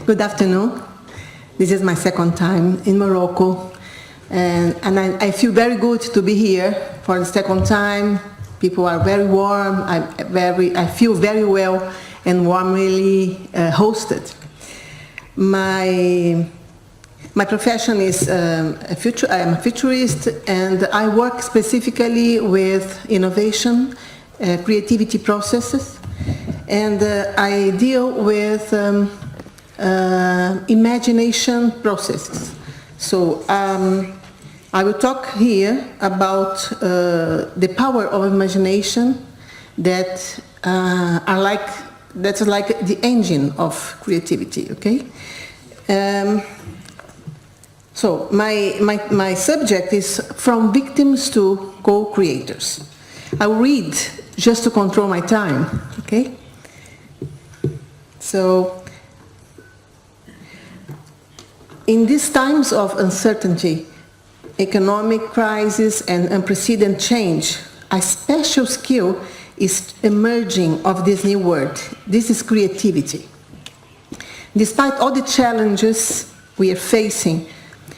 Good afternoon. This is my second time in Morocco, and I feel very good to be here for the second time. People are very warm. I feel very well and warmly hosted. My profession is I am a futurist, and I work specifically with innovation, creativity processes, and I deal with imagination processes. So I will talk here about the power of imagination that's like the engine of creativity. Okay. So my subject is from victims to co-creators. I'll read just to control my time. Okay. So, in these times of uncertainty, economic crisis, and unprecedented change, a special skill is emerging of this new word. This is creativity. Despite all the challenges we are facing,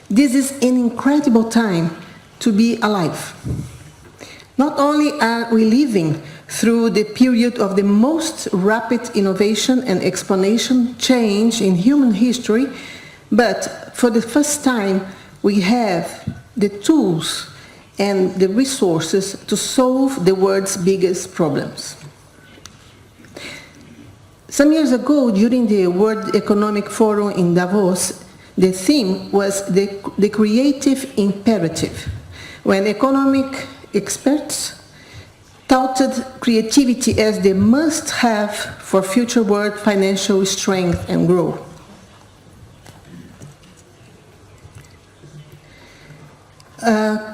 this is an incredible time to be alive. Not only are we living through the period of the most rapid innovation and exponential change in human history, but for the first time, we have the tools and the resources to solve the world's biggest problems. Some years ago, during the World Economic Forum in Davos, the theme was the creative imperative, when economic experts touted creativity as the must-have for future world financial strength and growth.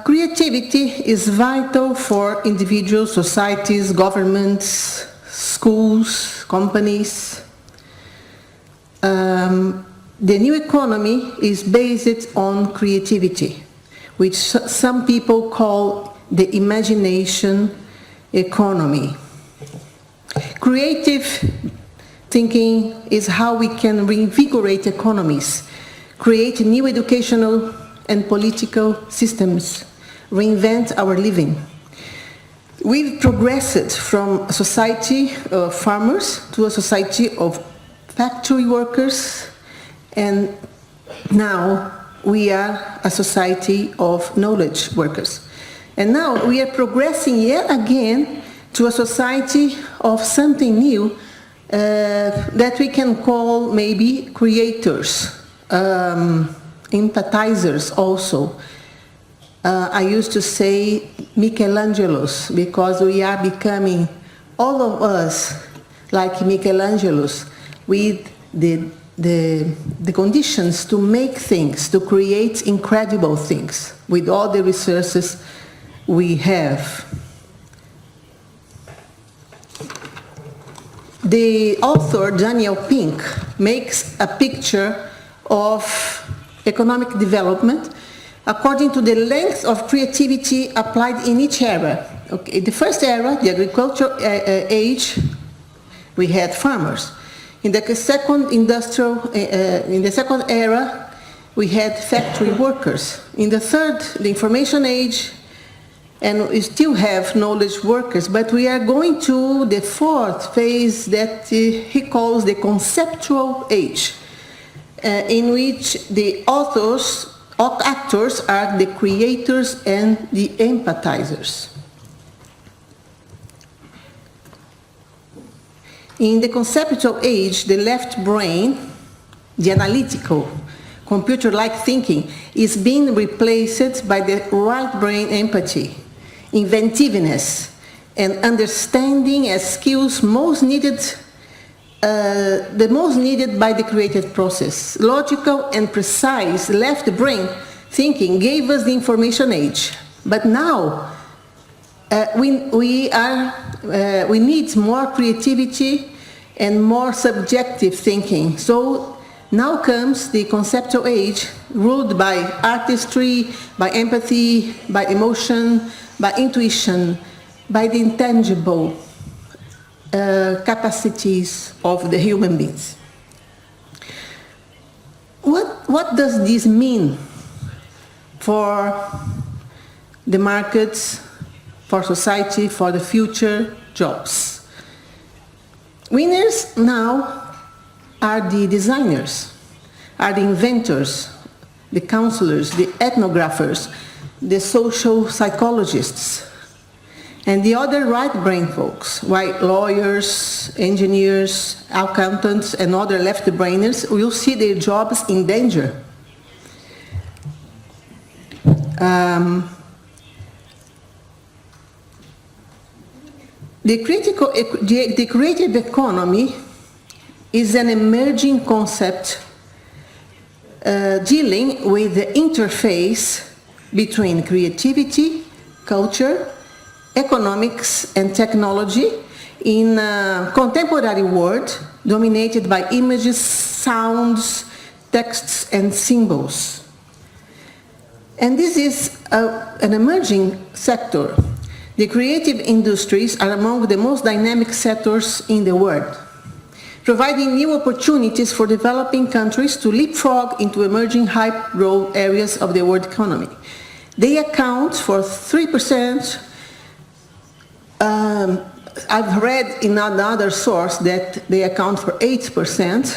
Creativity is vital for individuals, societies, governments, schools, companies. The new economy is based on creativity, which some people call the imagination economy. Creative thinking is how we can reinvigorate economies, create new educational and political systems, reinvent our living. We've progressed from a society of farmers to a society of factory workers, and now we are a society of knowledge workers. And now we are progressing yet again to a society of something new that we can call maybe creators, empathizers also. I used to say Michelangelos, because we are becoming, all of us, like Michelangelos, with the conditions to make things, to create incredible things with all the resources we have. The author Daniel Pink makes a picture of economic development according to the length of creativity applied in each era. Okay, the first era, the agricultural age, we had farmers. In the second era, we had factory workers. In the third, the information age, and we still have knowledge workers, but we are going to the fourth phase that he calls the conceptual age, in which the actors are the creators and the empathizers. In the conceptual age, the left brain, the analytical, computer-like thinking, is being replaced by the right brain empathy, inventiveness, and understanding as skills most needed, the most needed by the creative process. Logical and precise left brain thinking gave us the information age, but now we need more creativity and more subjective thinking. So now comes the conceptual age, ruled by artistry, by empathy, by emotion, by intuition, by the intangible capacities of the human beings. what does this mean for the markets, for society, for the future jobs? Winners now are the designers, are the inventors, the counselors, the ethnographers, the social psychologists, and the other right-brain folks, while lawyers, engineers, accountants, and other left-brainers will see their jobs in danger. The creative economy is an emerging concept dealing with the interface between creativity, culture, economics, and technology in a contemporary world dominated by images, sounds, texts, and symbols. And this is an emerging sector. The creative industries are among the most dynamic sectors in the world, providing new opportunities for developing countries to leapfrog into emerging high-growth areas of the world economy. They account for 3%. I've read in another source that they account for 8%.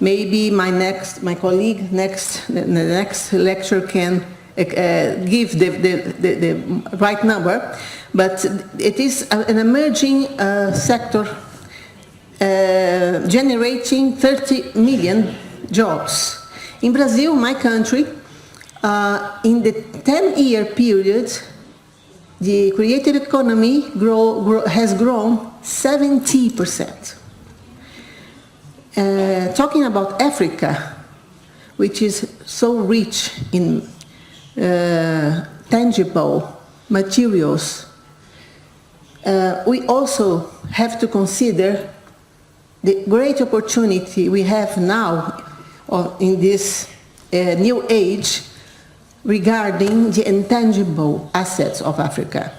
Maybe my colleague the next lecture can give the right number, but it is an emerging sector generating 30 million jobs. In Brazil, my country, in the 10-year period, the creative economy has grown 70%. Talking about Africa, which is so rich in tangible materials, we also have to consider the great opportunity we have now in this new age regarding the intangible assets of Africa.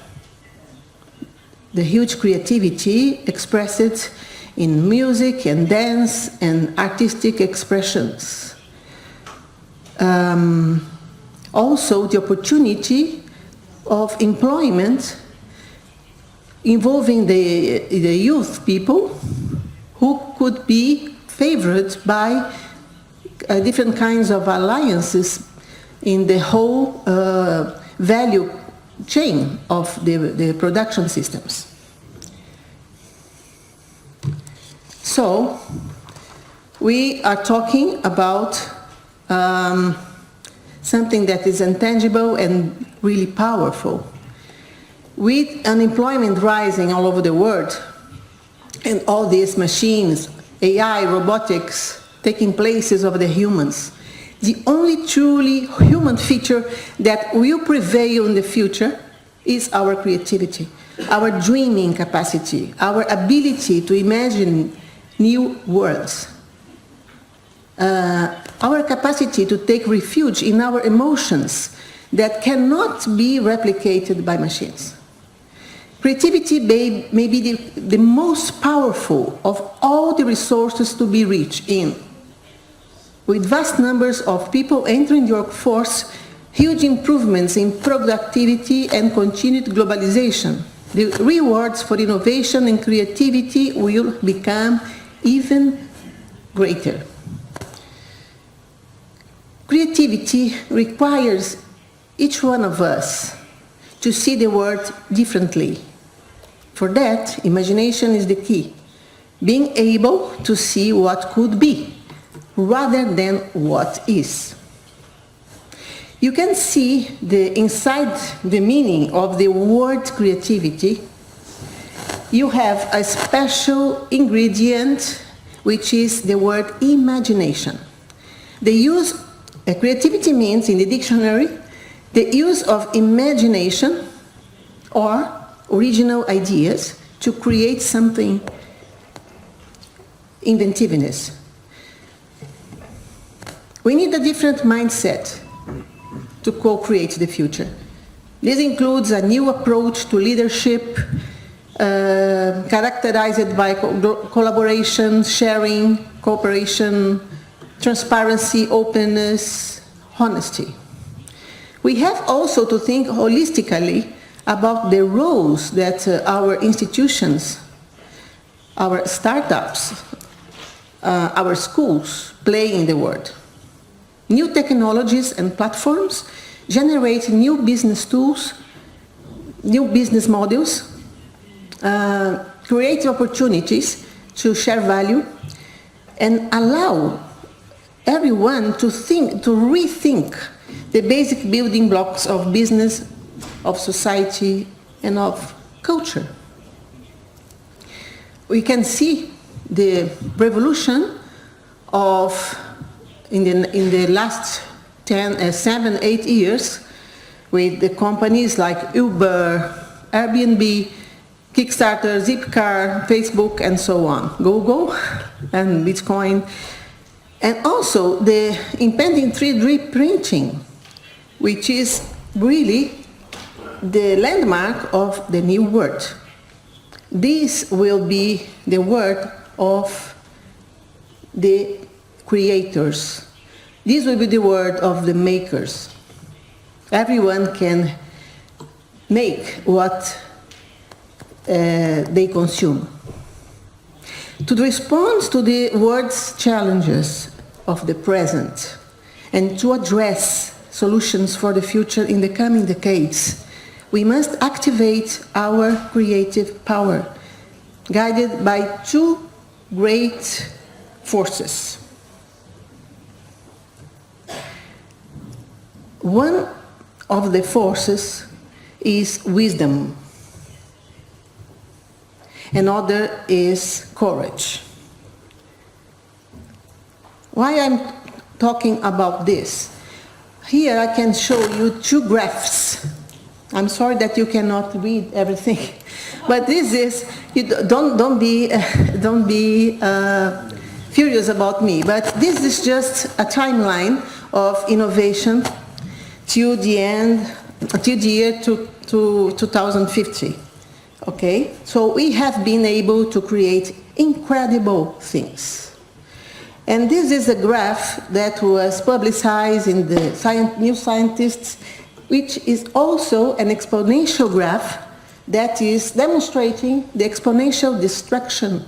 The huge creativity expressed in music and dance and artistic expressions. Also the opportunity of employment involving the youth people who could be favored by different kinds of alliances in the whole value chain of the production systems. So, we are talking about something that is intangible and really powerful. With unemployment rising all over the world, and all these machines, AI, robotics, taking places of the humans, the only truly human feature that will prevail in the future is our creativity, our dreaming capacity, our ability to imagine new worlds, our capacity to take refuge in our emotions that cannot be replicated by machines. Creativity may be the most powerful of all the resources to be reached in. With vast numbers of people entering the workforce, huge improvements in productivity and continued globalization, the rewards for innovation and creativity will become even greater. Creativity requires each one of us to see the world differently. For that, imagination is the key. Being able to see what could be, rather than what is. You can see inside the meaning of the word creativity, you have a special ingredient, which is the word imagination. Creativity means, in the dictionary, the use of imagination or original ideas to create something, inventiveness. We need a different mindset to co-create the future. This includes a new approach to leadership, characterized by collaboration, sharing, cooperation, transparency, openness, honesty. We have also to think holistically about the roles that our institutions, our startups, our schools play in the world. New technologies and platforms generate new business tools, new business models, create opportunities to share value, and allow everyone to rethink the basic building blocks of business, of society, and of culture. We can see the revolution in the last 7, 8 years with the companies like Uber, Airbnb, Kickstarter, Zipcar, Facebook, and so on, Google and Bitcoin. And also the impending 3D printing, which is really the landmark of the new world. This will be the word of the creators. This will be the word of the makers. Everyone can make what they consume. To respond to the world's challenges of the present and to address solutions for the future in the coming decades, we must activate our creative power, guided by two great forces. One of the forces is wisdom. Another is courage. Why I'm talking about this? Here I can show you two graphs. I'm sorry that you cannot read everything, but this is, don't be furious about me, but this is just a timeline of innovation till the year 2050. Okay, so we have been able to create incredible things. And this is a graph that was publicized in the New Scientist, which is also an exponential graph that is demonstrating the exponential destruction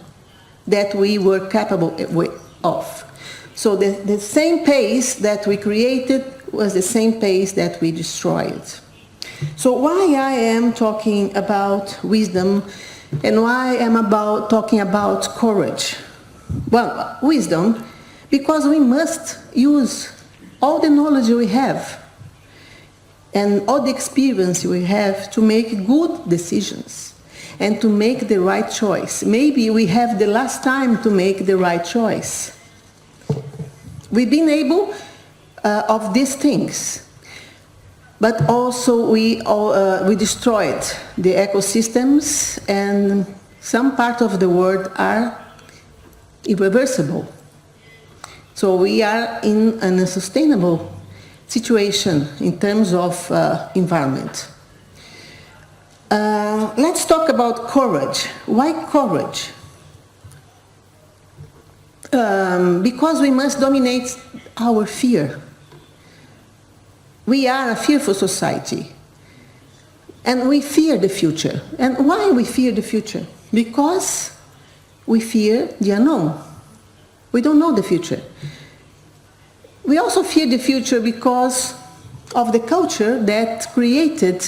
that we were capable of. So the same pace that we created was the same pace that we destroyed. So why I am talking about wisdom and why I am talking about courage? Well, wisdom, because we must use all the knowledge we have and all the experience we have to make good decisions and to make the right choice. Maybe we have the last time to make the right choice. We've been able of these things. But also we destroyed the ecosystems, and some parts of the world are irreversible. So we are in an unsustainable situation in terms of environment. Let's talk about courage. Why courage? Because we must dominate our fear. We are a fearful society, and we fear the future. And why we fear the future? Because we fear the unknown. We don't know the future. We also fear the future because of the culture that created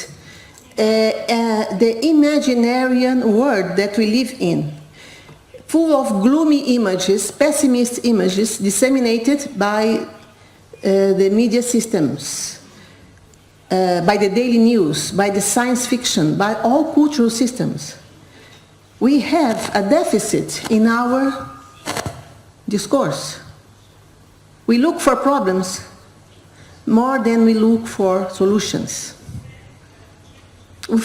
the Imaginarium world that we live in, full of gloomy images, pessimist images disseminated by the media systems. By the daily news, by the science fiction, by all cultural systems. We have a deficit in our discourse. We look for problems more than we look for solutions. We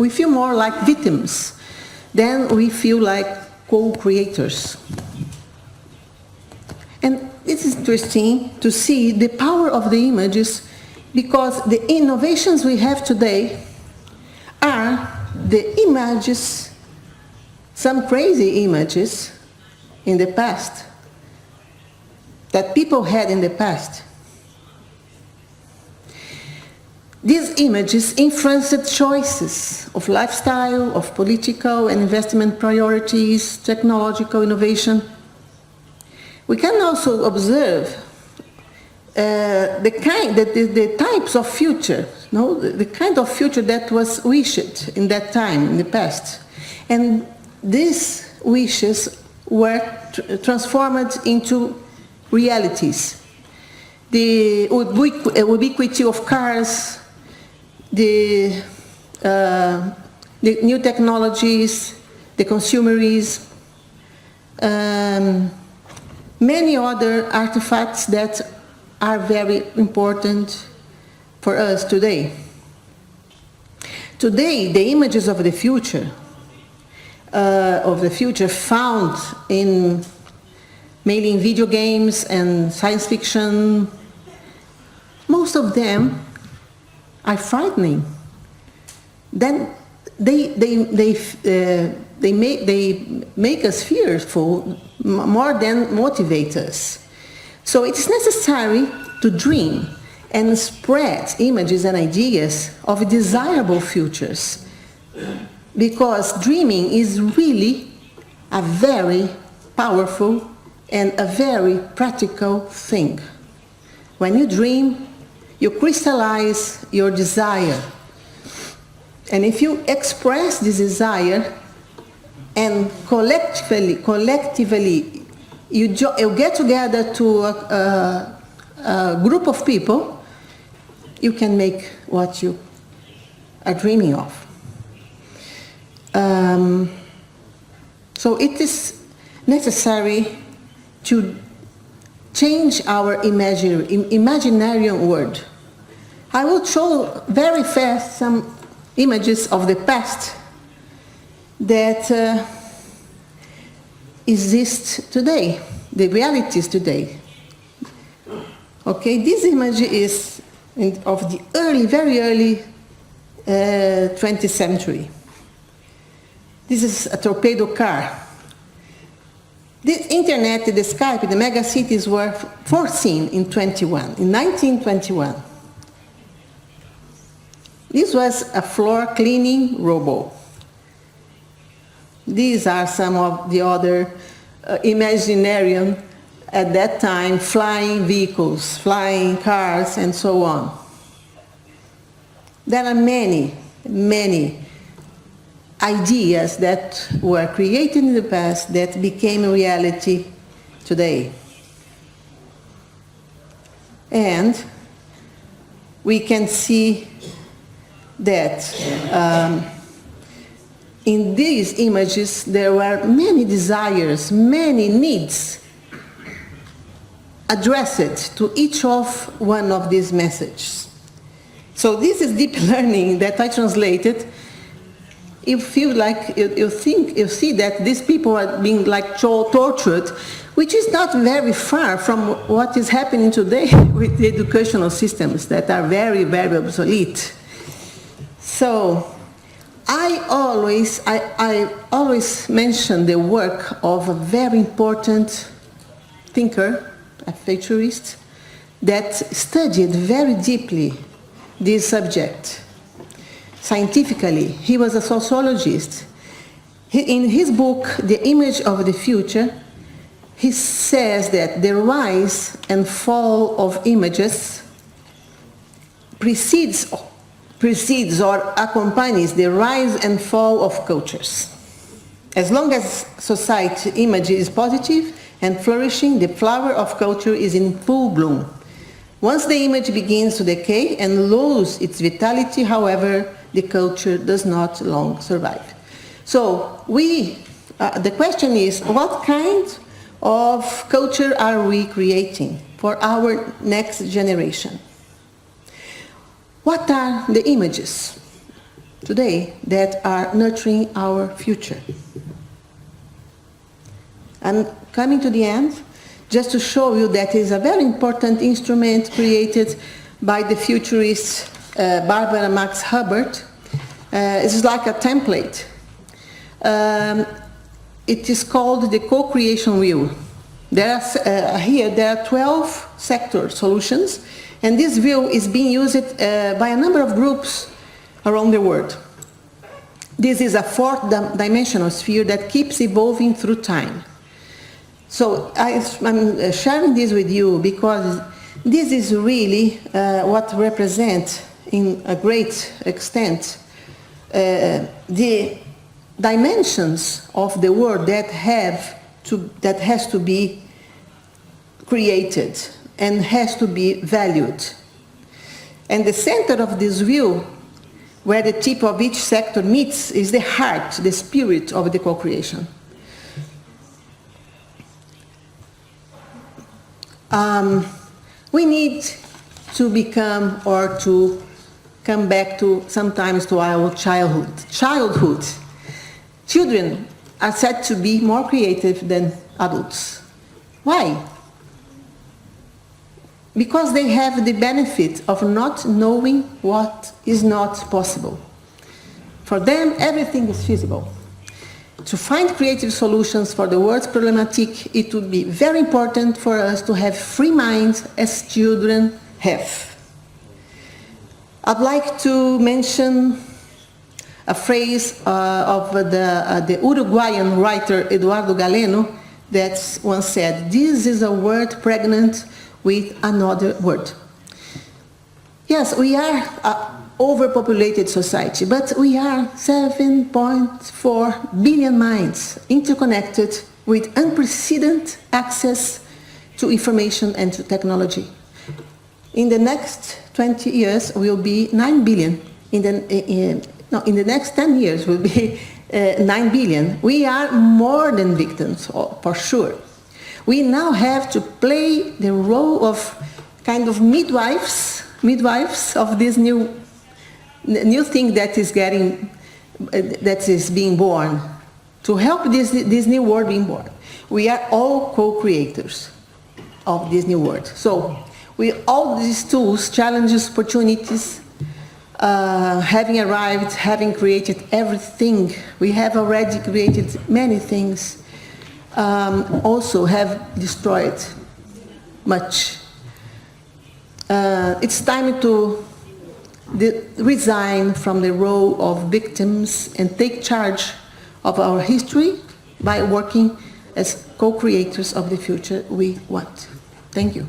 feel more like victims than we feel like co-creators. And it's interesting to see the power of the images, because the innovations we have today are the images, some crazy images in the past. that people had in the past. These images influenced choices of lifestyle, of political and investment priorities, technological innovation. We can also observe the types of future, the kind of future that was wished in that time, in the past. And these wishes were transformed into realities. The ubiquity of cars, the new technologies, the consumerism, many other artifacts that are very important for us today. Today, the images of the future found mainly in video games and science fiction, most of them are frightening. Then they make us fearful more than motivate us. So it's necessary to dream and spread images and ideas of desirable futures, because dreaming is really a very powerful and a very practical thing. When you dream, you crystallize your desire. And if you express this desire and collectively you get together to a group of people, you can make what you are dreaming of. So it is necessary to change our Imaginarium world. I will show very fast some images of the past that exist today, the realities today. Okay, this image is of the very early 20th century. This is a torpedo car. The internet, the Skype, the mega cities were foreseen in 1921. This was a floor cleaning robot. These are some of the other Imaginarium at that time, flying vehicles, flying cars, and so on. There are many, many ideas that were created in the past that became a reality today. And we can see that in these images there were many desires, many needs addressed to each of one of these messages. So this is deep learning that I translated. You feel like you see that these people are being like tortured, which is not very far from what is happening today with the educational systems that are very, very obsolete. So I always mention the work of a very important thinker, a futurist, that studied very deeply this subject. Scientifically, he was a sociologist. In his book, The Image of the Future, he says that the rise and fall of images precedes or accompanies the rise and fall of cultures. As long as society image is positive and flourishing, the flower of culture is in full bloom. Once the image begins to decay and lose its vitality, however, the culture does not long survive. So the question is, what kind of culture are we creating for our next generation? What are the images today that are nurturing our future? I'm coming to the end, just to show you that is a very important instrument created by the futurist Barbara Max Hubbard. It's like a template. It is called the co-creation wheel. Here there are 12 sector solutions, and this view is being used by a number of groups around the world. This is a fourth dimensional sphere that keeps evolving through time. So I'm sharing this with you because this is really what represents, in a great extent, the dimensions of the world that has to be created and has to be valued. And the center of this view, where the tip of each sector meets, is the heart, the spirit of the co-creation. We need to become, or to come back to, sometimes, to our childhood. Children are said to be more creative than adults. Why? Because they have the benefit of not knowing what is not possible. For them, everything is feasible. To find creative solutions for the world's problematic, it would be very important for us to have free minds as children have. I'd like to mention a phrase of the Uruguayan writer Eduardo Galeno that once said, "This is a word pregnant with another word." Yes, we are an overpopulated society, but we are 7.4 billion minds interconnected with unprecedented access to information and to technology. In the next 20 years, we'll be 9 billion. In the next 10 years, we'll be 9 billion. We are more than victims, for sure. We now have to play the role of kind of midwives of this new thing that is being born, to help this new world being born. We are all co-creators of this new world. So, with all these tools, challenges, opportunities, having arrived, having created everything, we have already created many things, also have destroyed much. It's time to resign from the role of victims and take charge of our history by working as co-creators of the future we want. Thank you.